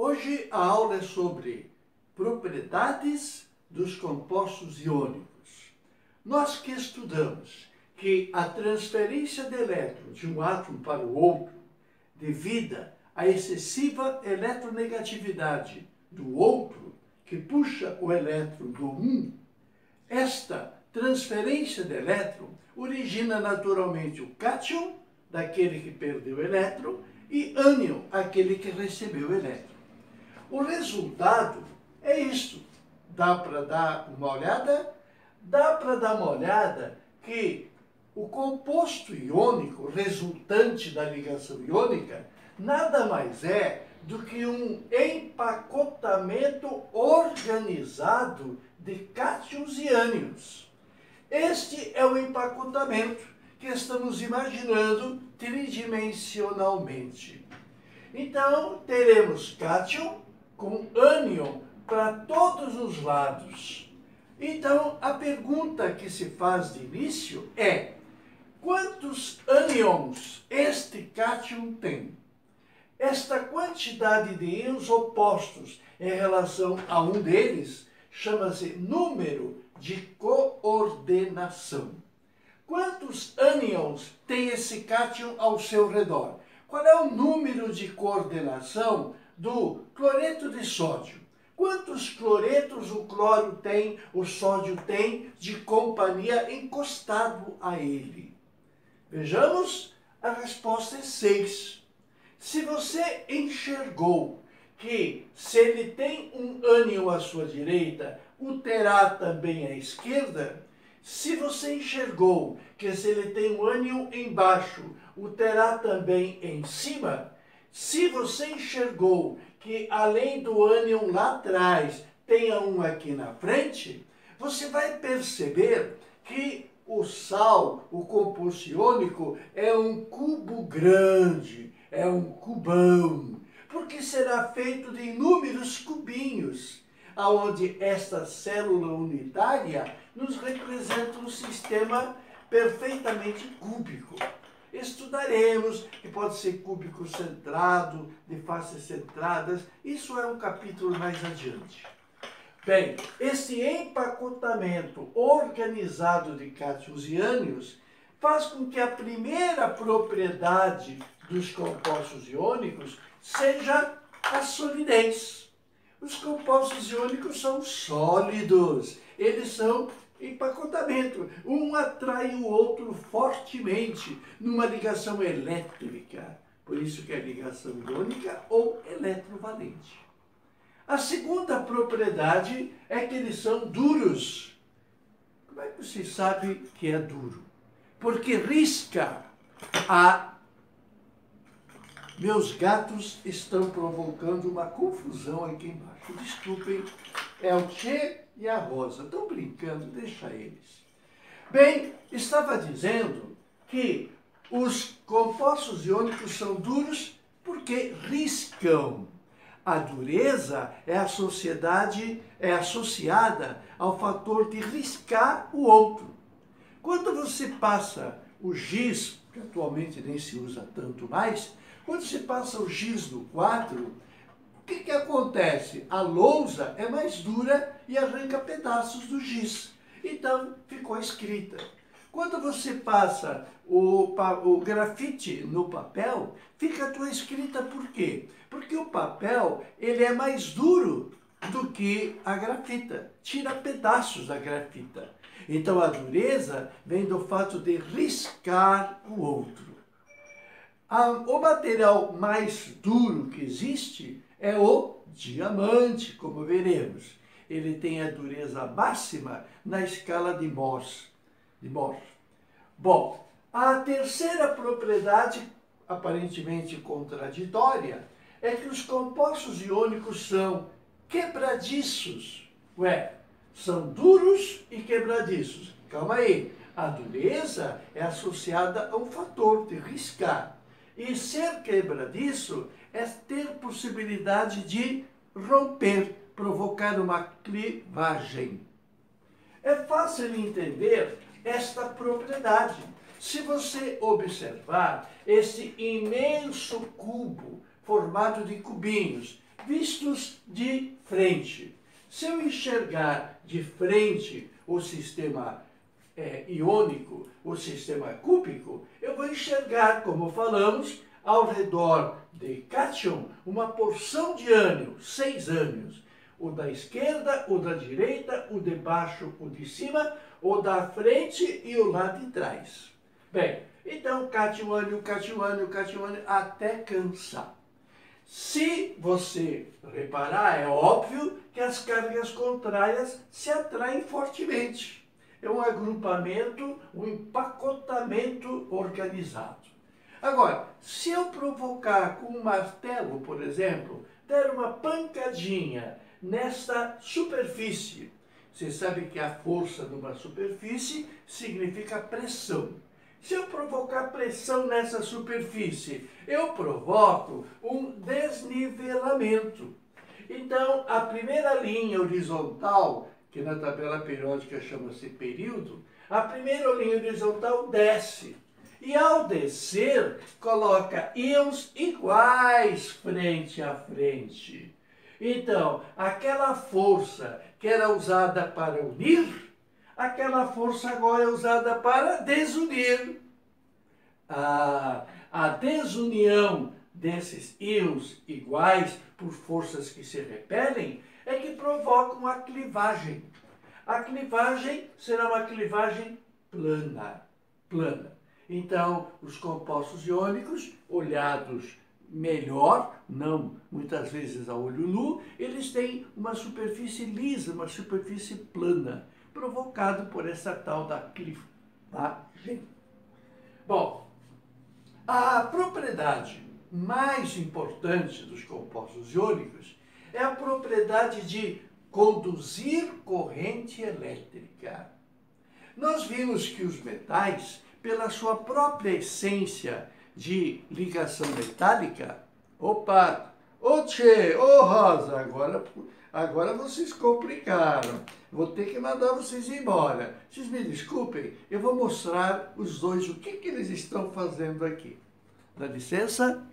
Hoje a aula é sobre propriedades dos compostos iônicos. Nós que estudamos que a transferência de elétrons de um átomo para o outro, devido à excessiva eletronegatividade do outro, que puxa o elétron do um, esta transferência de elétron origina naturalmente o cátion, daquele que perdeu o elétron, e ânion, aquele que recebeu o elétron. O resultado é isto. Dá para dar uma olhada? Dá para dar uma olhada que o composto iônico resultante da ligação iônica nada mais é do que um empacotamento organizado de cátions e ânions. Este é o empacotamento que estamos imaginando tridimensionalmente. Então, teremos cátion com ânion para todos os lados. Então, a pergunta que se faz de início é: quantos ânions este cátion tem? Esta quantidade de íons opostos em relação a um deles chama-se número de coordenação. Quantos ânions tem esse cátion ao seu redor? Qual é o número de coordenação do cloreto de sódio? Quantos cloretos o cloro tem, o sódio tem, de companhia encostado a ele? Vejamos, a resposta é 6. Se você enxergou que se ele tem um ânion à sua direita, o terá também à esquerda, se você enxergou que se ele tem um ânion embaixo, o terá também em cima, se você enxergou que além do ânion lá atrás, tenha um aqui na frente, você vai perceber que o sal, o composto iônico, é um cubo grande, é um cubão, porque será feito de inúmeros cubinhos, aonde esta célula unitária nos representa um sistema perfeitamente cúbico. Estudaremos que pode ser cúbico centrado, de faces centradas, isso é um capítulo mais adiante. Bem, esse empacotamento organizado de cátions e ânions faz com que a primeira propriedade dos compostos iônicos seja a solidez. Os compostos iônicos são sólidos, eles são empacotamento. Um atrai o outro fortemente numa ligação elétrica. Por isso que é ligação iônica ou eletrovalente. A segunda propriedade é que eles são duros. Como é que você sabe que é duro? Porque risca. Meus gatos estão provocando uma confusão aqui embaixo. Desculpem, é o Tchê e a Rosa. Estão brincando, deixa eles. Bem, estava dizendo que os compostos iônicos são duros porque riscam. A dureza é associada ao fator de riscar o outro. Quando você passa o giz, que atualmente nem se usa tanto mais, quando se passa o giz no quadro, o que acontece? A lousa é mais dura e arranca pedaços do giz. Então, ficou a escrita. Quando você passa o grafite no papel, fica a tua escrita por quê? Porque o papel ele é mais duro do que a grafita. Tira pedaços da grafita. Então, a dureza vem do fato de riscar o outro. O material mais duro que existe é o diamante, como veremos. Ele tem a dureza máxima na escala de Mohs. Bom, a terceira propriedade, aparentemente contraditória, é que os compostos iônicos são quebradiços. São duros e quebradiços. Calma aí, a dureza é associada a um fator de riscar. E ser quebradiço é ter possibilidade de romper, provocar uma clivagem. É fácil entender esta propriedade. Se você observar esse imenso cubo formado de cubinhos, vistos de frente. Se eu enxergar de frente o sistema iônico, o sistema cúbico, eu vou enxergar, como falamos, ao redor de cátion, uma porção de ânion, 6 ânions. O da esquerda, o da direita, o de baixo, o de cima, o da frente e o lá de trás. Bem, então cátion, ânion, cátion, ânion, cátion, ânion, até cansar. Se você reparar, é óbvio que as cargas contrárias se atraem fortemente. É um agrupamento, um empacotamento organizado. Agora, se eu provocar com um martelo, por exemplo, der uma pancadinha nesta superfície, você sabe que a força de uma superfície significa pressão. Se eu provocar pressão nessa superfície, eu provoco um desnivelamento. Então, a primeira linha horizontal, que na tabela periódica chama-se período, a primeira linha horizontal desce. E ao descer, coloca íons iguais frente a frente. Então, aquela força que era usada para unir, aquela força agora é usada para desunir. A desunião desses íons iguais por forças que se repelem é que provoca uma clivagem. A clivagem será uma clivagem plana. Então, os compostos iônicos, olhados melhor, não muitas vezes a olho nu, eles têm uma superfície lisa, uma superfície plana, provocado por essa tal da clivagem. Bom, a propriedade mais importante dos compostos iônicos é a propriedade de conduzir corrente elétrica. Nós vimos que os metais, pela sua própria essência de ligação metálica, opa, ô Tchê, ô Rosa, agora vocês complicaram, vou ter que mandar vocês embora. Vocês me desculpem, eu vou mostrar os dois, o que eles estão fazendo aqui. Dá licença?